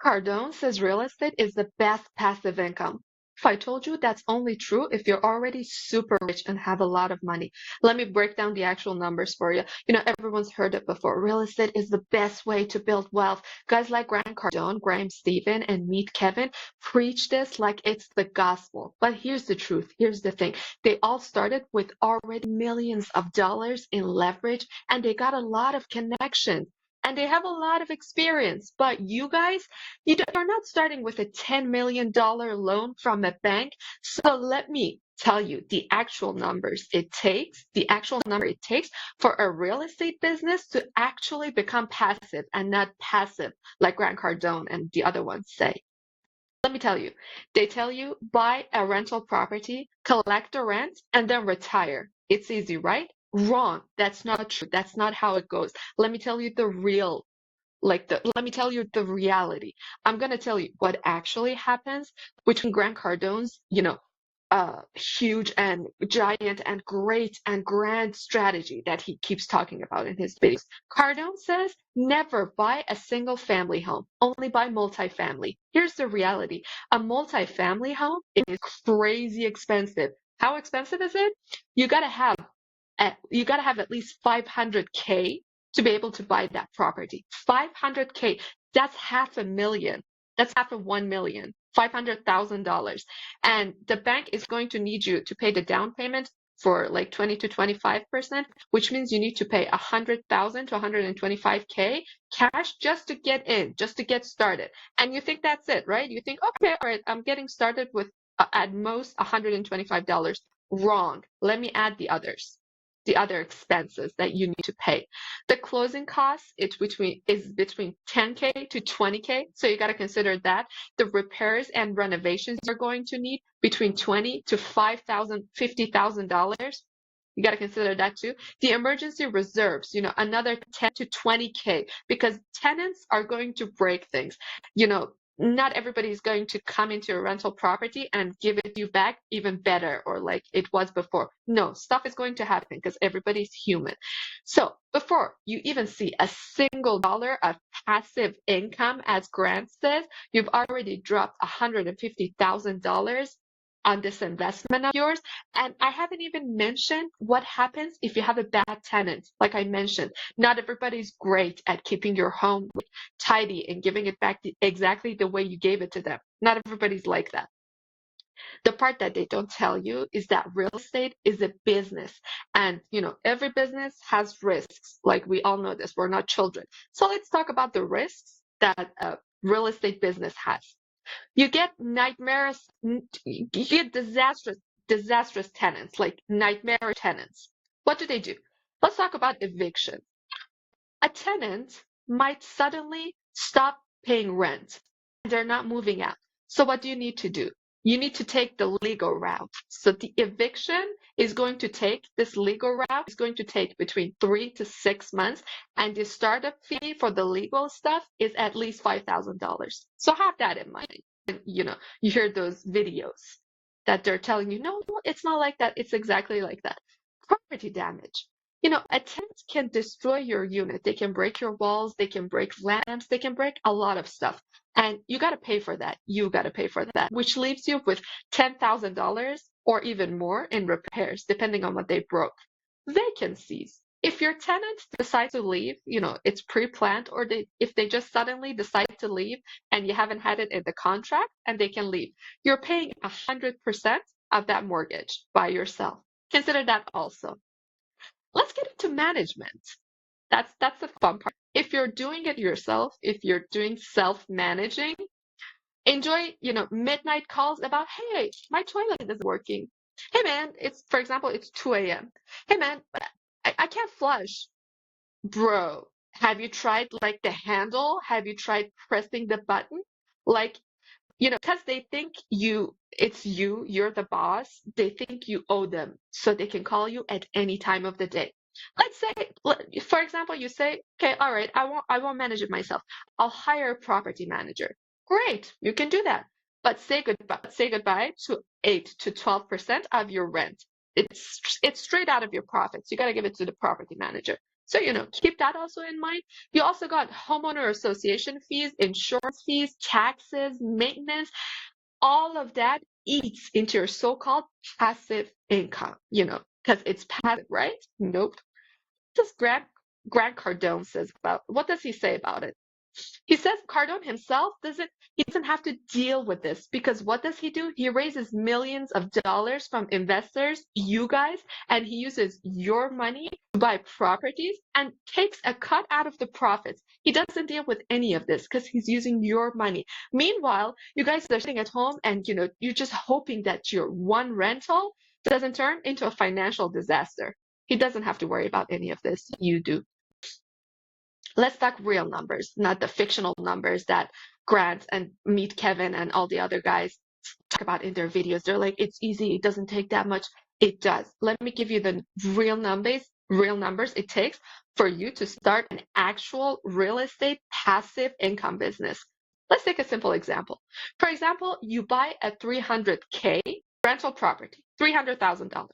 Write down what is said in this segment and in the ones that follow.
Cardone says real estate is the best passive income. If I told you that's only true if you're already super rich and have a lot of money. Let me break down the actual numbers for you. Everyone's heard it before. Real estate is the best way to build wealth. Guys like Grant Cardone, Graham Stephan, and Meet Kevin preach this like it's the gospel. But here's the truth. Here's the thing. They all started with already millions of dollars in leverage, and they got a lot of connections. And they have a lot of experience. But you guys, you're not starting with a $10 million loan from a bank. So let me tell you the actual number it takes for a real estate business to actually become passive and not passive like Grant Cardone and the other ones say. Let me tell you, they tell you buy a rental property, collect the rent, and then retire. It's easy, right? Wrong. That's not true. That's not how it goes. Let me tell you the real let me tell you the reality. I'm gonna tell you what actually happens between Grant Cardone's, huge and giant and great and grand strategy that he keeps talking about in his videos. Cardone says never buy a single family home, only buy multifamily. Here's the reality. A multifamily home is crazy expensive. How expensive is it? You gotta have at least 500K to be able to buy that property. 500K, that's half a million. That's half of 1 million, $500,000. And the bank is going to need you to pay the down payment for like 20 to 25%, which means you need to pay 100,000 to 125K cash just to get in, just to get started. And you think that's it, right? You think, okay, all right, I'm getting started with at most $125. Wrong. Let me add the other expenses that you need to pay. The closing costs is between 10K to 20K, so you got to consider that. The repairs and renovations you're going to need between 20 to $5,000, $50,000. You got to consider that too. The emergency reserves, another 10 to 20K because tenants are going to break things. Not everybody is going to come into a rental property and give it you back even better or like it was before. No, stuff is going to happen because everybody's human. So before you even see a single dollar of passive income, as Grant says, you've already dropped $150,000 on this investment of yours. And I haven't even mentioned what happens if you have a bad tenant. Like I mentioned, not everybody's great at keeping your home tidy and giving it back exactly the way you gave it to them. Not everybody's like that. The part that they don't tell you is that real estate is a business. And, every business has risks. Like we all know this, we're not children. So let's talk about the risks that a real estate business has. You get you get disastrous tenants, like nightmare tenants. What do? Let's talk about eviction. A tenant might suddenly stop paying rent and they're not moving out. So what do you need to do? You need to take the legal route. So the eviction is going to take this legal route is going to take between 3 to 6 months, and the startup fee for the legal stuff is at least $5,000. So have that in mind. And, you hear those videos that they're telling you, no, it's not like that. It's exactly like that. Property damage. A tenant can destroy your unit. They can break your walls. They can break lamps. They can break a lot of stuff. And you got to pay for that. You got to pay for that, which leaves you with $10,000 or even more in repairs, depending on what they broke. Vacancies. If your tenant decides to leave, it's pre-planned, or if they just suddenly decide to leave and you haven't had it in the contract and they can leave, you're paying 100% of that mortgage by yourself. Consider that also. Let's get into management. That's the fun part. If you're doing it yourself, if you're doing self-managing, enjoy, midnight calls about, hey, my toilet isn't working. Hey man, for example, it's 2 a.m. Hey man, I can't flush. Bro, have you tried like the handle? Have you tried pressing the button? Like, because they think you're the boss, they think you owe them, so they can call you at any time of the day. Let's say, for example, you say, okay, all right, I won't manage it myself. I'll hire a property manager. Great, you can do that. But say goodbye to 8 to 12% of your rent. It's straight out of your profits. You got to give it to the property manager. So, keep that also in mind. You also got homeowner association fees, insurance fees, taxes, maintenance. All of that eats into your so-called passive income, because it's passive, right? Nope. What does Grant Cardone says about what does he say about it? He says Cardone himself doesn't have to deal with this because what does he do? He raises millions of dollars from investors, you guys, and he uses your money to buy properties and takes a cut out of the profits. He doesn't deal with any of this because he's using your money. Meanwhile, you guys are sitting at home and you're just hoping that your one rental doesn't turn into a financial disaster. He doesn't have to worry about any of this. You do. Let's talk real numbers, not the fictional numbers that Grant and Meet Kevin and all the other guys talk about in their videos. They're like, it's easy, it doesn't take that much. It does. Let me give you the real numbers it takes for you to start an actual real estate passive income business. Let's take a simple example. For example, you buy a 300K rental property, $300,000.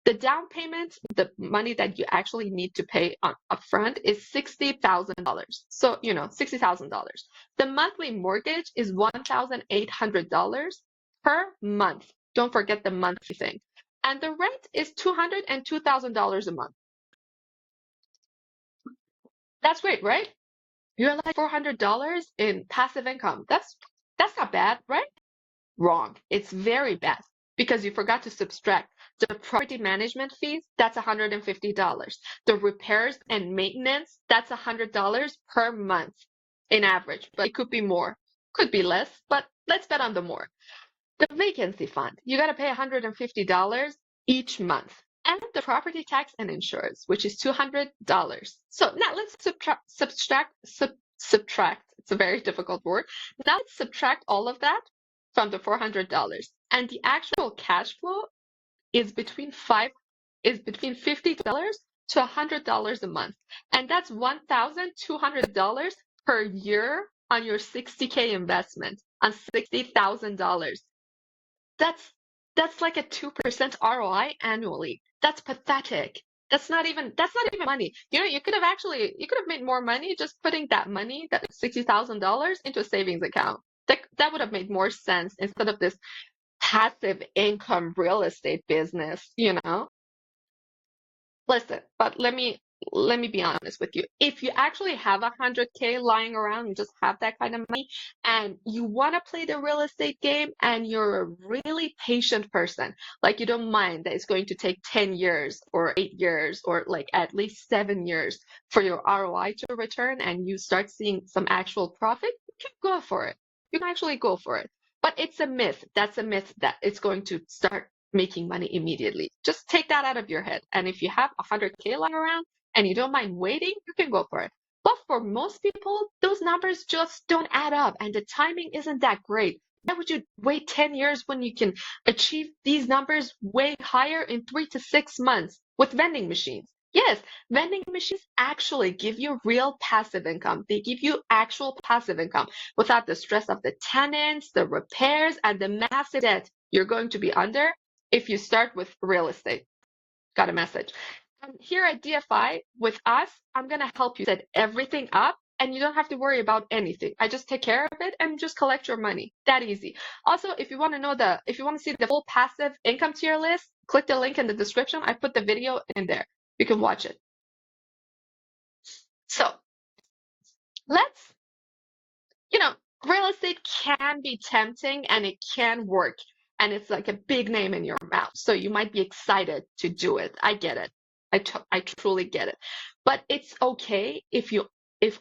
The down payment, the money that you actually need to pay upfront is $60,000. So, $60,000. The monthly mortgage is $1,800 per month. Don't forget the monthly thing. And the rent is $202,000 a month. That's great, right? You're like $400 in passive income. That's not bad, right? Wrong. It's very bad because you forgot to subtract the property management fees, that's $150. The repairs and maintenance, that's $100 per month in average, but it could be more, could be less, but let's bet on the more. The vacancy fund, you got to pay $150 each month. And the property tax and insurance, which is $200. So now let's subtract. It's a very difficult word. Now let's subtract all of that from the $400. And the actual cash flow is between $50 to $100 a month. And that's $1,200 per year on your 60K investment on $60,000. That's that's like a 2% ROI annually. That's pathetic. That's not even money. You could have made more money just putting that money, that $60,000 into a savings account. That would have made more sense instead of this passive income real estate business. Listen, but let me be honest with you. If you actually have 100K lying around and just have that kind of money and you want to play the real estate game and you're a really patient person, like you don't mind that it's going to take 10 years or 8 years or like at least 7 years for your ROI to return and you start seeing some actual profit, you can go for it. You can actually go for it. But it's a myth. That's a myth that it's going to start making money immediately. Just take that out of your head. And if you have 100K lying around and you don't mind waiting, you can go for it. But for most people, those numbers just don't add up and the timing isn't that great. Why would you wait 10 years when you can achieve these numbers way higher in 3 to 6 months with vending machines? Yes, vending machines actually give you real passive income. They give you actual passive income without the stress of the tenants, the repairs, and the massive debt you're going to be under if you start with real estate. Got a message. And here at DFI, with us, I'm going to help you set everything up and you don't have to worry about anything. I just take care of it and just collect your money. That easy. Also, if you want to see the full passive income tier list, click the link in the description. I put the video in there. You can watch it. So let's, real estate can be tempting and it can work. And it's like a big name in your mouth. So you might be excited to do it. I get it. I truly get it. But it's okay if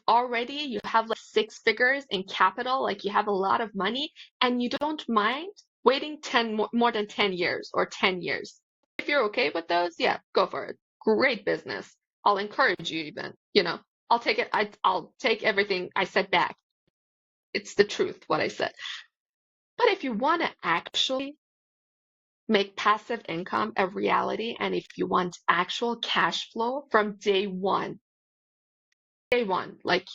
already you have like 6 figures in capital, like you have a lot of money and you don't mind waiting 10 more than 10 years or 10 years. If you're okay with those, yeah, go for it. Great business. I'll encourage you even. I'll take it. I'll take everything I said back. It's the truth, what I said. But if you want to actually make passive income a reality, and if you want actual cash flow from day one, like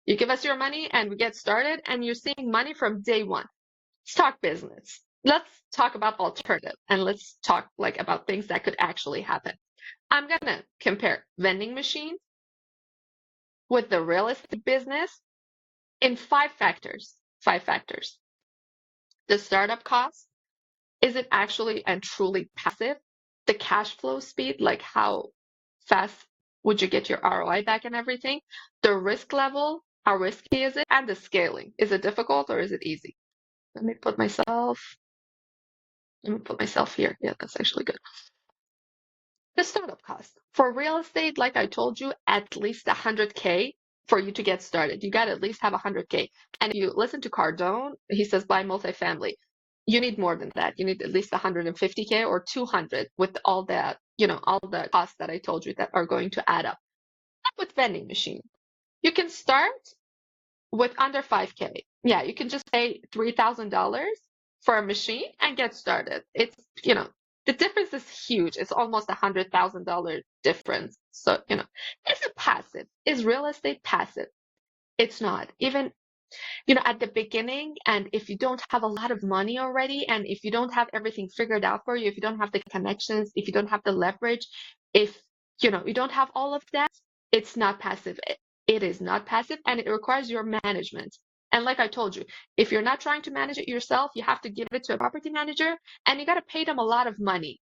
you give us your money and we get started and you're seeing money from day one. Let's talk business. Let's talk about alternative and let's talk like about things that could actually happen. I'm gonna compare vending machines with the real estate business in five factors. Five factors. The startup cost. Is it actually and truly passive? The cash flow speed, like how fast would you get your ROI back and everything? The risk level, how risky is it? And the scaling. Is it difficult or is it easy? Let me put myself, let me put myself here. Yeah, that's actually good. The startup cost. For real estate, like I told you, at least 100K for you to get started. You got to at least have 100K. And if you listen to Cardone, he says buy multifamily. You need more than that. You need at least 150K or 200 with all that, all the costs that I told you that are going to add up. With vending machine, you can start with under 5K. Yeah, you can just pay $3,000 for a machine and get started. The difference is huge. It's almost $100,000 difference. So, it's a passive. Is real estate passive? It's not. Even at the beginning, and if you don't have a lot of money already, and if you don't have everything figured out for you, if you don't have the connections, if you don't have the leverage, if you don't have all of that, it's not passive. It is not passive, and it requires your management. And like I told you, if you're not trying to manage it yourself, you have to give it to a property manager, and you got to pay them a lot of money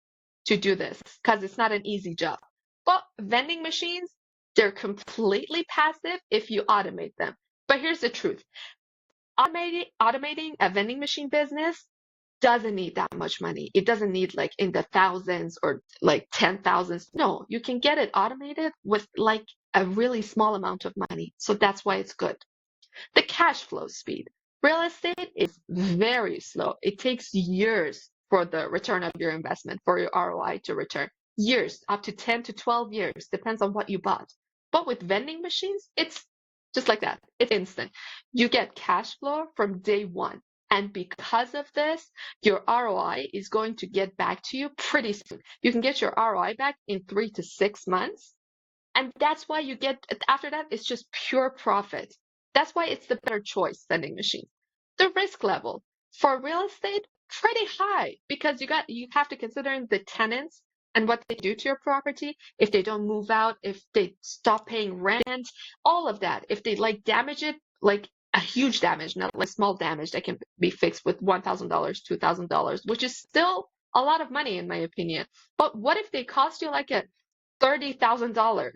to do this because it's not an easy job. But vending machines, they're completely passive if you automate them. But here's the truth. Automating a vending machine business doesn't need that much money. It doesn't need like in the thousands or like 10,000s. No, you can get it automated with like a really small amount of money. So that's why it's good. The cash flow speed. Real estate is very slow. It takes years for the return of your investment, for your ROI to return. Years, up to 10 to 12 years, depends on what you bought. But with vending machines, it's just like that. It's instant. You get cash flow from day one. And because of this, your ROI is going to get back to you pretty soon. You can get your ROI back in 3 to 6 months. And that's why you get, after that, it's just pure profit. That's why it's the better choice, vending machines. The risk level for real estate, pretty high because you have to consider the tenants and what they do to your property. If they don't move out, if they stop paying rent, all of that. If they like damage it, like a huge damage, not like small damage that can be fixed with $1,000, $2,000, which is still a lot of money in my opinion. But what if they cost you like a $30,000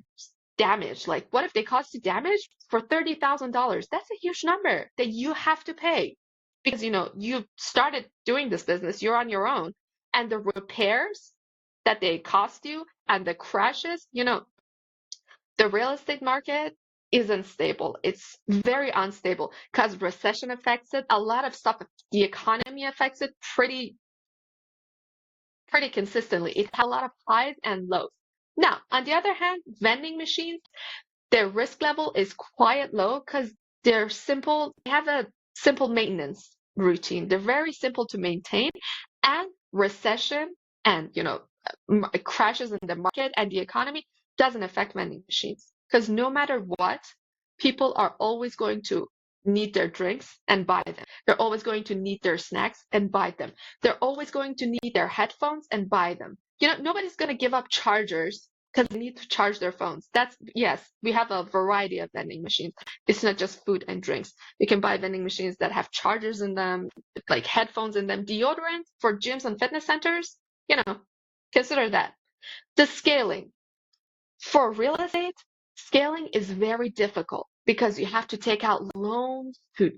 damage? Like, what if they cost you damage for $30,000? That's a huge number that you have to pay because you started doing this business, you're on your own, and the repairs that they cost you and the crashes, the real estate market isn't stable. It's very unstable because recession affects it. A lot of stuff, the economy affects it pretty consistently. It has a lot of highs and lows. Now, on the other hand, vending machines, their risk level is quite low because they're simple. They have a simple maintenance routine. They're very simple to maintain, and recession and crashes in the market and the economy doesn't affect vending machines because no matter what, people are always going to need their drinks and buy them. They're always going to need their snacks and buy them. They're always going to need their headphones and buy them. Nobody's going to give up chargers because they need to charge their phones. Yes, we have a variety of vending machines. It's not just food and drinks. You can buy vending machines that have chargers in them, like headphones in them, deodorant for gyms and fitness centers. Consider that. The scaling. For real estate, scaling is very difficult because you have to take out loans to,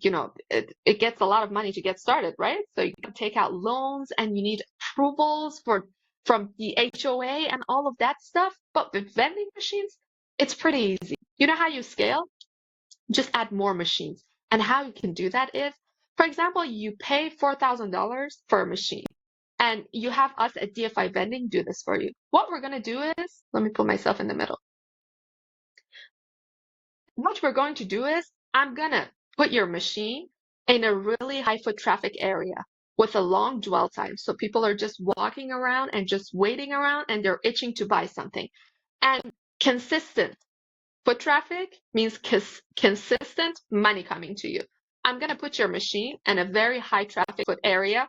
it gets a lot of money to get started, right? So you can take out loans and you need approvals from the HOA and all of that stuff. But with vending machines, it's pretty easy. You know how you scale? Just add more machines. And how you can do that is, for example, you pay $4,000 for a machine and you have us at DFI Vending do this for you. What we're going to do is, let me put myself in the middle. What we're going to do is, I'm going to put your machine in a really high foot traffic area with a long dwell time. So people are just walking around and just waiting around and they're itching to buy something. And consistent foot traffic means consistent money coming to you. I'm going to put your machine in a very high traffic foot area.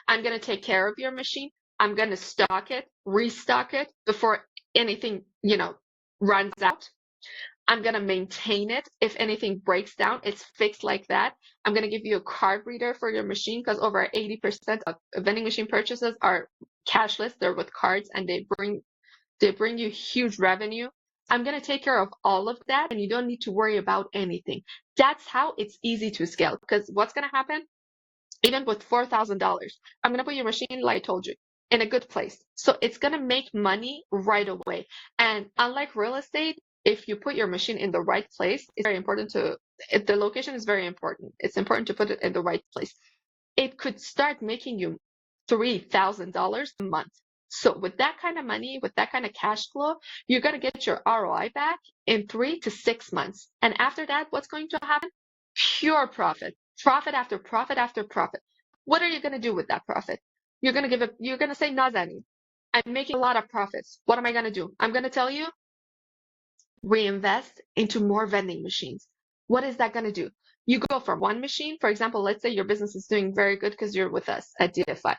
I'm going to take care of your machine. I'm going to stock it, restock it before anything, runs out. I'm going to maintain it. If anything breaks down, it's fixed like that. I'm going to give you a card reader for your machine because over 80% of vending machine purchases are cashless. They're with cards and they bring you huge revenue. I'm going to take care of all of that and you don't need to worry about anything. That's how it's easy to scale because what's going to happen? Even with $4,000, I'm going to put your machine, like I told you, in a good place. So it's going to make money right away. And unlike real estate, if you put your machine in the right place, it's very important the location is very important. It's important to put it in the right place. It could start making you $3,000 a month. So with that kind of money, with that kind of cash flow, you're going to get your ROI back in 3 to 6 months. And after that, what's going to happen? Pure profit, profit after profit after profit. What are you going to do with that profit? You're going to say, Nazani, I'm making a lot of profits. What am I going to do? I'm going to tell you, reinvest into more vending machines. What is that going to do? You go from one machine, for example, let's say your business is doing very good because you're with us at DFI.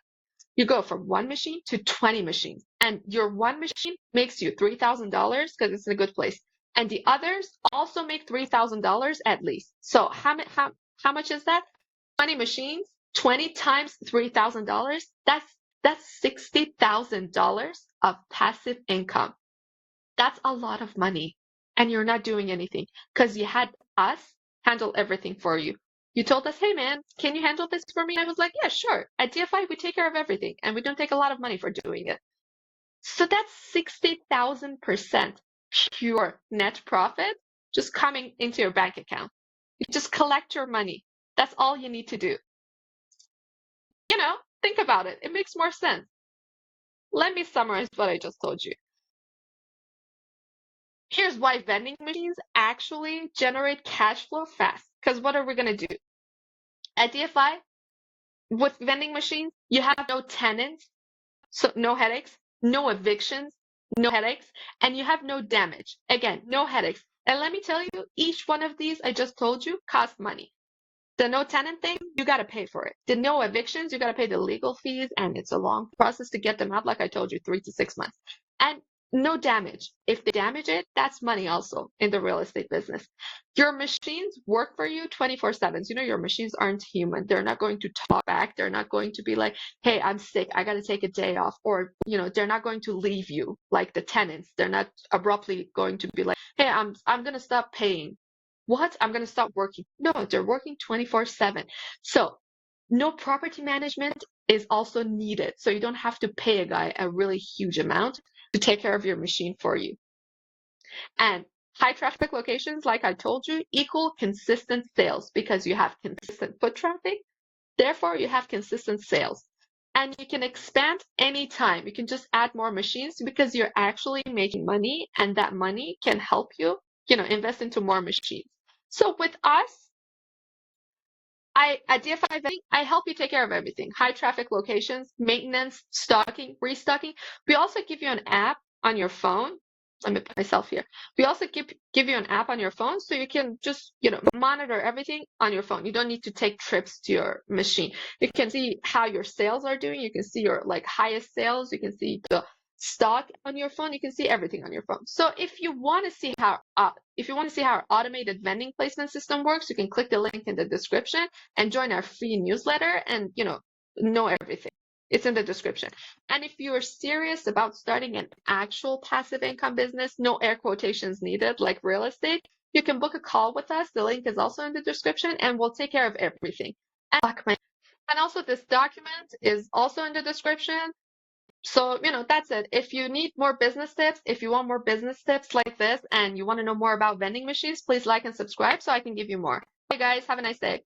You go from one machine to 20 machines, and your one machine makes you $3,000 because it's in a good place. And the others also make $3,000 at least. So how much is that? 20 machines, 20 times $3,000. That's $60,000 of passive income. That's a lot of money. And you're not doing anything because you had us handle everything for you. You told us, hey man, can you handle this for me? I was like, yeah, sure. At DFI, we take care of everything and we don't take a lot of money for doing it. So that's 60,000% pure net profit just coming into your bank account. You just collect your money. That's all you need to do. Think about it. It makes more sense. Let me summarize what I just told you. Here's why vending machines actually generate cash flow fast. Because what are we going to do? At DFI, with vending machines, you have no tenants, so no headaches, no evictions, no headaches, and you have no damage. Again, no headaches. And let me tell you, each one of these I just told you costs money. The no tenant thing, you got to pay for it. The no evictions, you got to pay the legal fees, and it's a long process to get them out, like I told you, 3 to 6 months. And no damage. If they damage it, that's money also in the real estate business. Your machines work for you 24/7. Your machines aren't human. They're not going to talk back. They're not going to be like, hey, I'm sick. I got to take a day off. Or, they're not going to leave you like the tenants. They're not abruptly going to be like, hey, I'm going to stop paying. What? I'm going to stop working. No, they're working 24/7. So no property management is also needed. So you don't have to pay a guy a really huge amount to take care of your machine for you. And high traffic locations, like I told you, equal consistent sales because you have consistent foot traffic. Therefore, you have consistent sales. And you can expand anytime. You can just add more machines because you're actually making money and that money can help you, invest into more machines. So with us, at DFI Vending, I help you take care of everything. High traffic locations, maintenance, stocking, restocking. We also give you an app on your phone. Let me put myself here. We also give you an app on your phone so you can just, monitor everything on your phone. You don't need to take trips to your machine. You can see how your sales are doing. You can see your highest sales. You can see the stock on your phone. You can see everything on your phone. So if you want to see how our automated vending placement system works, you can click the link in the description and join our free newsletter and know everything. It's in the description. And if you are serious about starting an actual passive income business, no air quotations needed, like real estate, you can book a call with us. The link is also in the description and we'll take care of everything. And also this document is also in the description. So, that's it. If you need more business tips, if you want more business tips like this and you want to know more about vending machines, please like and subscribe so I can give you more. Hey guys, have a nice day.